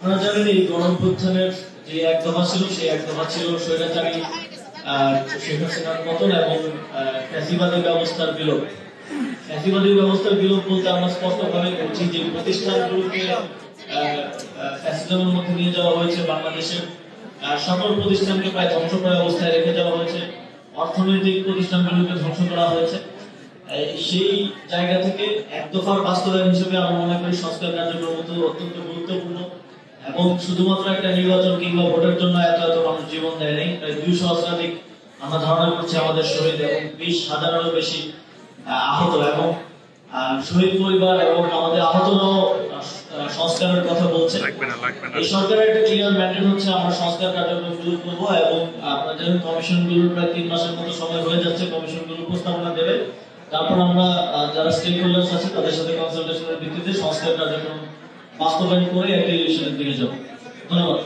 আপনারা জানেন এই গণঅভ্যুত্থানের যে এক দফা ছিল সেই এক দফা ছিল স্বৈরাচারী শেখ হাসিনার পতন এবং ফ্যাসিবাদী ব্যবস্থার বিলোপ। ফ্যাসিবাদী ব্যবস্থার বিলোপ বলতে আমরা স্পষ্টভাবে বলছি যে প্রতিষ্ঠানগুলোকে ফ্যাসিজমের মধ্যে নিয়ে যাওয়া হয়েছে, বাংলাদেশের সকল প্রতিষ্ঠানকে প্রায় ধ্বংসপ্রায় অবস্থায় রেখে যাওয়া হয়েছে, অর্থনৈতিক প্রতিষ্ঠানগুলোকে ধ্বংস করা হয়েছে। সেই জায়গা থেকে এক দফার বাস্তবায়ন হিসেবে আমরা মনে করি সংস্কার কার্যক্রম অত্যন্ত গুরুত্বপূর্ণ এবং শুধুমাত্র একটা নির্বাচন কিংবা ভোটের জন্য এত এত মানুষ জীবন দেয় নাই। প্রায় 200 সহস্রাধিক আমরা ধারণা করছি আমাদের শহীদ এবং 20,000-এরও বেশি আহত এবং শহীদ পরিবার এবং আমাদের আহতরাও সংস্কারের কথা বলছে। এই সরকারের একটা ক্লিয়ার ম্যান্ডেট হচ্ছে আমরা সংস্কার কার্যক্রম শুরু করবো এবং আপনারা জানেন কমিশনগুলোর প্রায় 3 মাসের মতো সময় হয়ে যাচ্ছে, কমিশনগুলো উপস্থাপনা দেবে। তারপর আমরা যারা স্টেক হোল্ডার্স আছে তাদের সাথে কনসালটেশনের ভিত্তিতে সংস্কার কার্যক্রম বাস্তবায়ন করে একটা ইলেকশনের দিকে যাব। ধন্যবাদ।